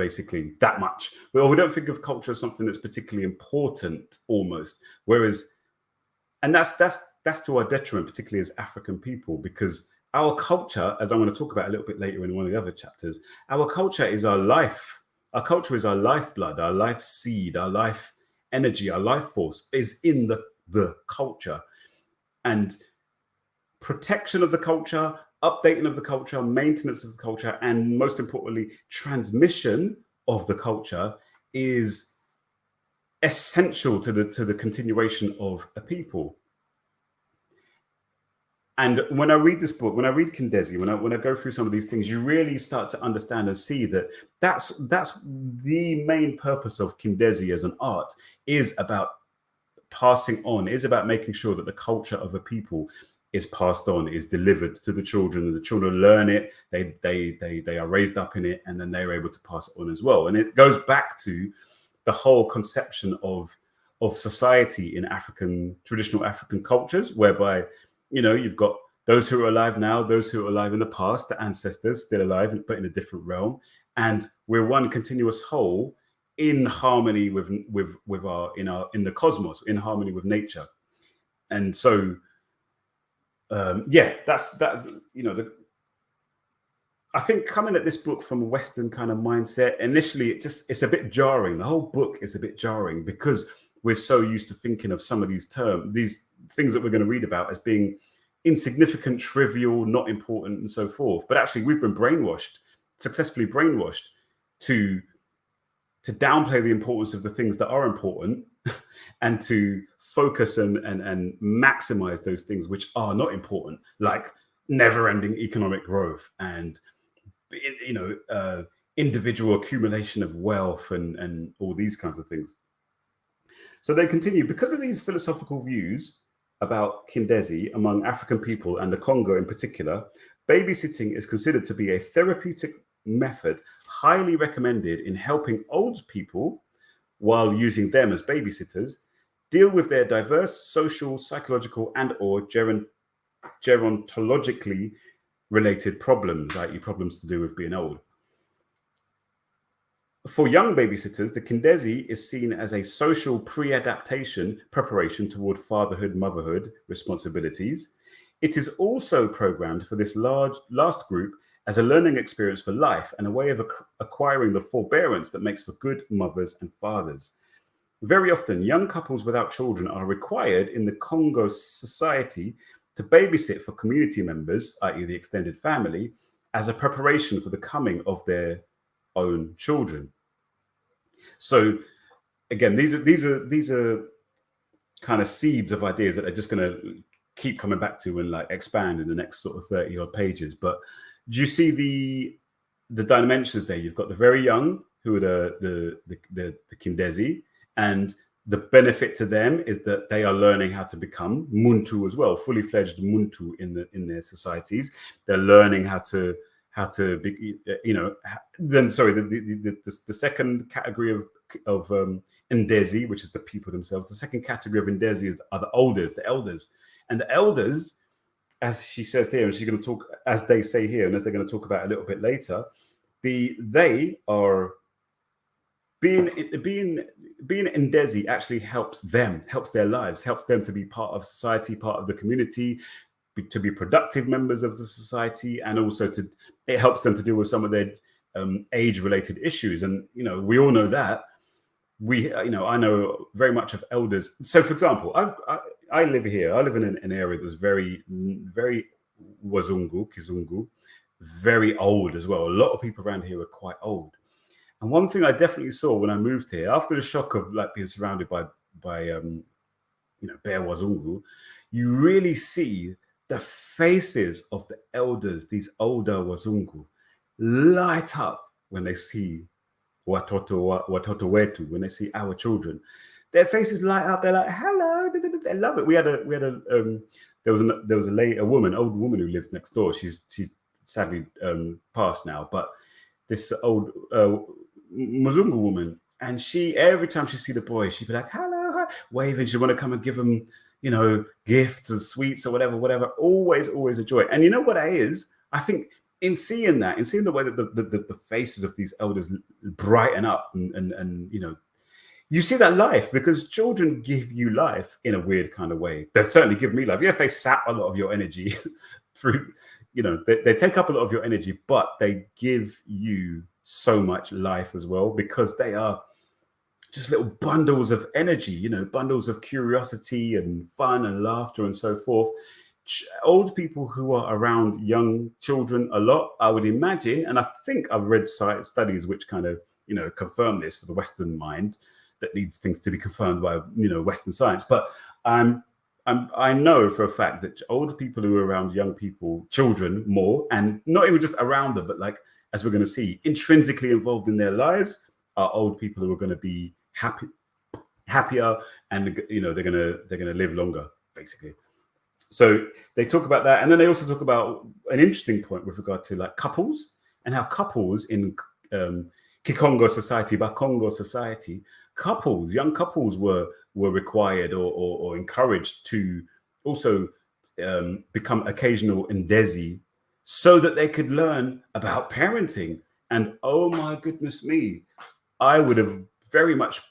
basically, that much. Well, we don't think of culture as something that's particularly important, almost. Whereas, and that's to our detriment, particularly as African people, because our culture, as I'm going to talk about a little bit later in one of the other chapters, our culture is our life. Our culture is our lifeblood, our life seed, our life energy, our life force is in the culture. And protection of the culture, updating of the culture, maintenance of the culture, and most importantly, transmission of the culture is essential to the continuation of a people. And when I read this book, when I read Kindezi, when I go through some of these things, you really start to understand and see that that's the main purpose of Kindezi as an art, is about passing on, is about making sure that the culture of a people is passed on, is delivered to the children, and the children learn it, they are raised up in it, and then they're able to pass it on as well. And it goes back to the whole conception of society in traditional African cultures, whereby, you know, you've got those who are alive now, those who are alive in the past, the ancestors still alive, but in a different realm. And we're one continuous whole in harmony with in the cosmos, in harmony with nature. And so, that's you know, I think coming at this book from a Western kind of mindset, initially it's a bit jarring. The whole book is a bit jarring because we're so used to thinking of some of these things that we're going to read about as being insignificant, trivial, not important, and so forth. But actually, we've been successfully brainwashed to downplay the importance of the things that are important and to focus and maximize those things which are not important, like never-ending economic growth and, you know, individual accumulation of wealth and all these kinds of things. So they continue, because of these philosophical views about Kindezi among African people and the Congo in particular, babysitting is considered to be a therapeutic method highly recommended in helping old people, while using them as babysitters, deal with their diverse social, psychological, and/or gerontologically related problems, i.e. problems to do with being old. For young babysitters, the Kindezi is seen as a social pre-adaptation preparation toward fatherhood, motherhood responsibilities. It is also programmed for this last group as a learning experience for life and a way of acquiring the forbearance that makes for good mothers and fathers. Very often, young couples without children are required in the Congo society to babysit for community members, i.e. the extended family, as a preparation for the coming of their own children. So again, these are kind of seeds of ideas that are just going to keep coming back to and like expand in the next sort of 30 odd pages. But do you see the dimensions there? You've got the very young, who are the Kindezi, and the benefit to them is that they are learning how to become Muntu as well, fully fledged Muntu in their societies. They're learning how to be, you know. Then sorry, the second category of ndezi, which is the people themselves. The second category of ndezi are the elders, and the elders, as she says here, and she's going to talk, as they say here, and as they're going to talk about a little bit later, they are being ndezi actually helps their lives, helps them to be part of society, part of the community, to be productive members of the society, and also it helps them to deal with some of their age-related issues. And you know, we all know that. I know very much of elders. So, for example, I live here. I live in an area that's very, very Kizungu, very old as well. A lot of people around here are quite old. And one thing I definitely saw when I moved here, after the shock of like being surrounded by Bear Wazungu, you really see the faces of the elders, these older Wazungu, light up when they see watoto wetu, when they see our children. Their faces light up. They're like, hello. They love it. There was a old woman who lived next door. She's sadly passed now, but this old Mzungu woman, and every time she see the boy, she'd be like, hello, hi, waving. She'd want to come and give them, you know, gifts and sweets or whatever. Always a joy. And you know what that is? I think in seeing the way that the faces of these elders brighten up, and you know, you see that life, because children give you life in a weird kind of way. They certainly give me life. Yes, they sap a lot of your energy through, you know, they take up a lot of your energy, but they give you so much life as well, because they are just little bundles of energy, you know, bundles of curiosity and fun and laughter and so forth. Old people who are around young children a lot, I would imagine, and I think I've read studies which kind of, you know, confirm this for the Western mind that needs things to be confirmed by, you know, Western science. But I know for a fact that old people who are around young people, children more, and not even just around them, but like, as we're going to see, intrinsically involved in their lives, are old people who are going to be happier, and, you know, they're gonna live longer, basically. So they talk about that, and then they also talk about an interesting point with regard to like couples, and how couples in Kikongo society, Bakongo society, young couples were required or encouraged to also become occasional ndezi, so that they could learn about parenting. And oh my goodness me, I would have very much.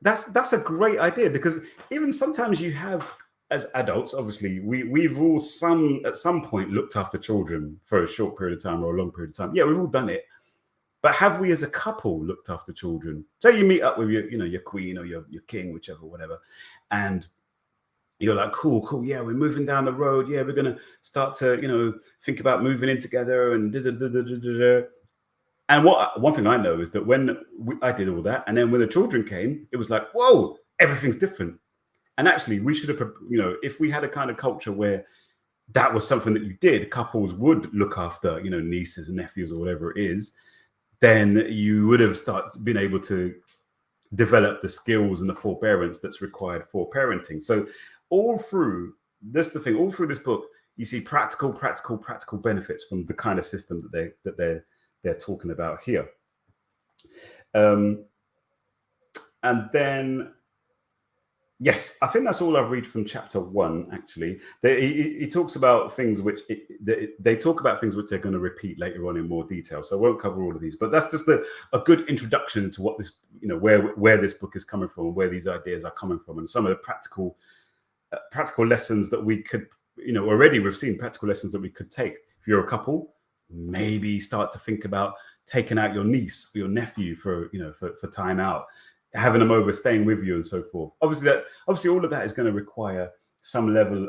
That's a great idea, because even sometimes you have, as adults, obviously, we've all at some point looked after children for a short period of time or a long period of time. Yeah, we've all done it. But have we as a couple looked after children? Say you meet up with your, you know, your queen or your king, whichever, whatever, and you're like, cool, yeah, we're moving down the road. Yeah, we're gonna start to, you know, think about moving in together and da. And one thing I know is that when I did all that, and then when the children came, it was like, whoa, everything's different. And actually, we should have, you know, if we had a kind of culture where that was something that you did, couples would look after, you know, nieces and nephews or whatever it is, then you would have been able to develop the skills and the forbearance that's required for parenting. So all through this book, you see practical benefits from the kind of system that they're talking about here. And then, yes, I think that's all I've read from chapter 1, actually. He talks about things which they talk about things which they're going to repeat later on in more detail. So I won't cover all of these, but that's just a good introduction to what this, you know, where this book is coming from, where these ideas are coming from, and some of the practical lessons that we could, you know, already we've seen practical lessons that we could take. If you're a couple, maybe start to think about taking out your niece or your nephew for time out, having them over, staying with you, and so forth. Obviously all of that is going to require some level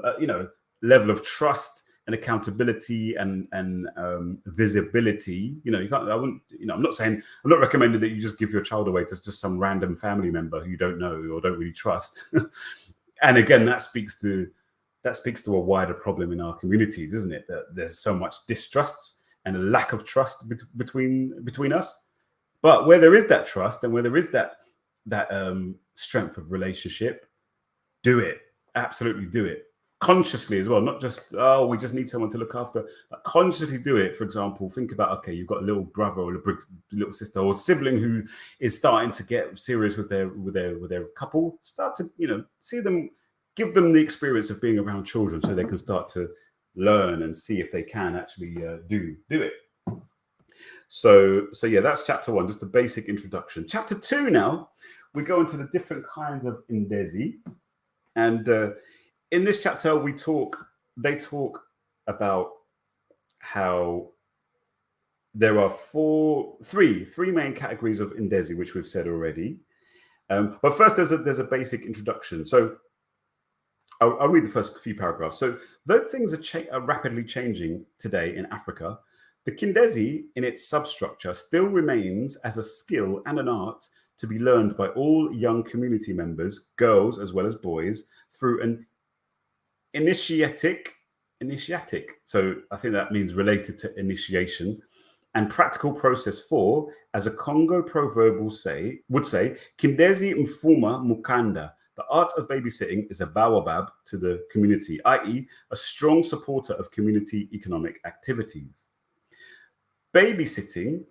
of trust and accountability and visibility. You know, I'm not recommending that you just give your child away to just some random family member who you don't know or don't really trust. And again, that speaks to a wider problem in our communities, isn't it? That there's so much distrust and a lack of trust between us. But where there is that trust and where there is that strength of relationship, do it. Absolutely do it. Consciously as well, not just, oh, we just need someone to look after. But consciously do it. For example, think about, okay, you've got a little brother or a little sister or sibling who is starting to get serious with their couple. Start to, you know, see them, give them the experience of being around children, so they can start to learn and see if they can actually do it. So yeah, that's chapter 1, just a basic introduction. Chapter 2 now, we go into the different kinds of ndezi. And in this chapter, they talk about how there are three main categories of ndezi, which we've said already. But first, there's a basic introduction. So I'll read the first few paragraphs. So though things are rapidly changing today in Africa, the Kindezi in its substructure still remains as a skill and an art to be learned by all young community members, girls as well as boys, through an initiatic, so I think that means related to initiation, and practical process for, as a Congo proverb would say, Kindezi mfuma mukanda. The art of babysitting is a baobab to the community, i.e. a strong supporter of community economic activities. Babysitting,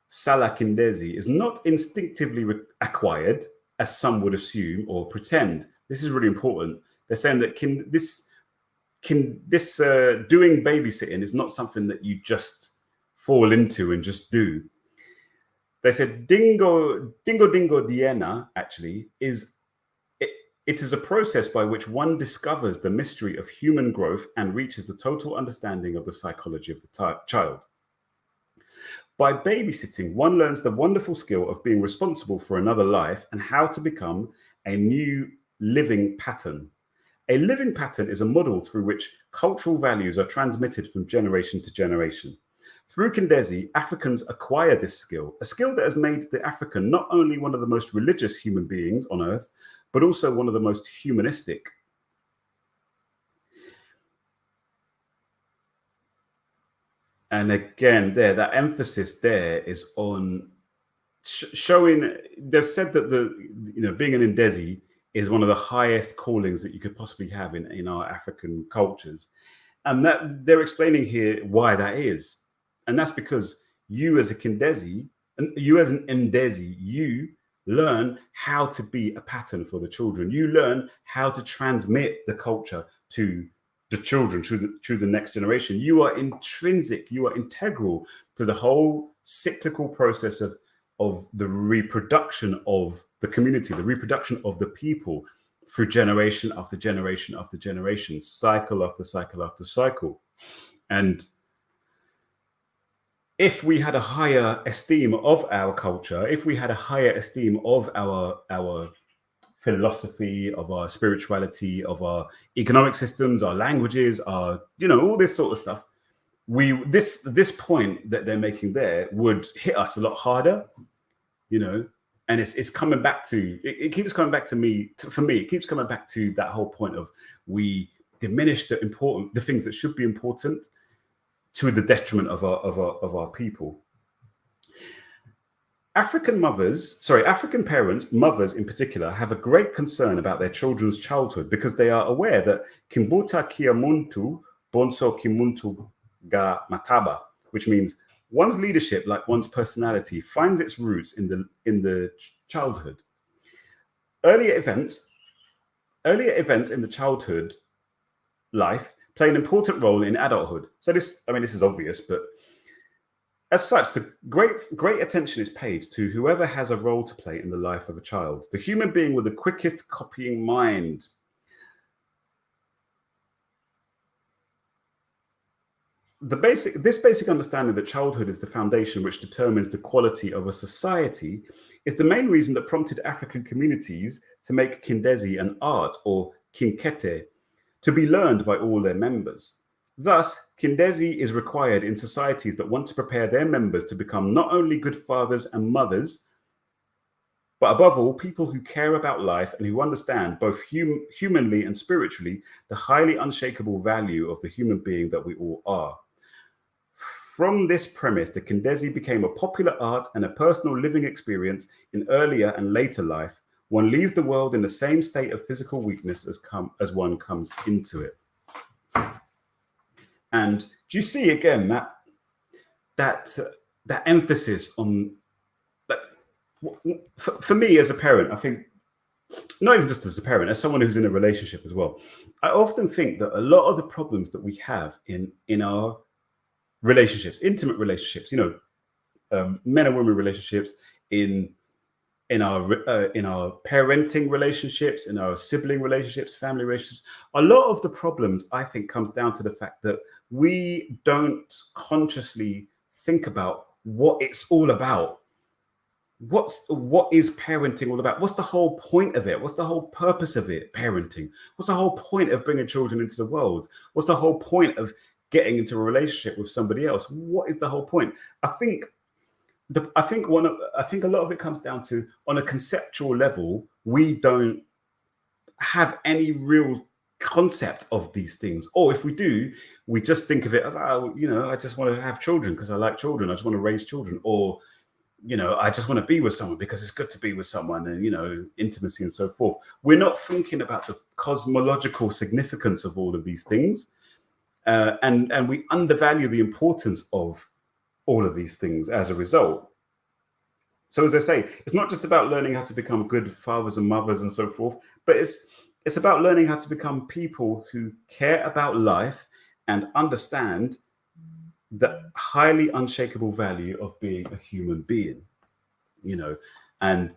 Sala Kindezi, is not instinctively acquired, as some would assume or pretend. This is really important. They're saying that doing babysitting is not something that you just fall into and just do. They said dingo diena actually it is a process by which one discovers the mystery of human growth and reaches the total understanding of the psychology of the child. By babysitting, one learns the wonderful skill of being responsible for another life and how to become a new living pattern. A living pattern is a model through which cultural values are transmitted from generation to generation. Through Kindezi, Africans acquire this skill, a skill that has made the African not only one of the most religious human beings on earth, but also one of the most humanistic. And again, that emphasis there is on showing. They've said that being an ndezi is one of the highest callings that you could possibly have in our African cultures, and that they're explaining here why that is, and that's because you as a Kindezi and you as an ndezi, you learn how to be a pattern for the children. You learn how to transmit the culture to the children through the next generation. You are intrinsic, you are integral to the whole cyclical process of the reproduction of the community, the reproduction of the people through generation after generation after generation, cycle after cycle after cycle. And if we had a higher esteem of our culture, if we had a higher esteem of our philosophy, of our spirituality, of our economic systems, our languages, our, all this sort of stuff, this point that they're making there would hit us a lot harder, and it's coming back to, it keeps coming back to me, for me, it keeps coming back to that whole point of we diminish the things that should be important to the detriment of our people. African parents, mothers in particular, have a great concern about their children's childhood because they are aware that Kimbuta kia muntu, bonso kimuntu ga mataba, which means one's leadership, like one's personality, finds its roots in the childhood. Earlier events in the childhood life play an important role in adulthood. So this is obvious, but as such, the great attention is paid to whoever has a role to play in the life of a child, the human being with the quickest copying mind. This basic understanding that childhood is the foundation which determines the quality of a society is the main reason that prompted African communities to make Kindezi an art, or kinkete, to be learned by all their members. Thus, Kindezi is required in societies that want to prepare their members to become not only good fathers and mothers, but above all, people who care about life and who understand both humanly and spiritually the highly unshakable value of the human being that we all are. From this premise, the Kindezi became a popular art and a personal living experience in earlier and later life. One leaves the world in the same state of physical weakness as one comes into it. And do you see again that emphasis on that? For me as a parent, I think, not even just as a parent, as someone who's in a relationship as well, I often think that a lot of the problems that we have in our relationships, intimate relationships, men and women relationships, in our parenting relationships, in our sibling relationships, family relationships, a lot of the problems, I think, comes down to the fact that we don't consciously think about what it's all about. What is parenting all about? What's the whole point of it? What's the whole purpose of it, parenting? What's the whole point of bringing children into the world? What's the whole point of getting into a relationship with somebody else? What is the whole point? I think a lot of it comes down to, on a conceptual level, we don't have any real concept of these things, or if we do, we just think of it as, I just want to have children because I like children, I just want to raise children, or I just want to be with someone because it's good to be with someone, and intimacy and so forth. We're not thinking about the cosmological significance of all of these things, and we undervalue the importance of all of these things as a result. So as I say, it's not just about learning how to become good fathers and mothers and so forth, but It's about learning how to become people who care about life and understand the highly unshakable value of being a human being, you know, and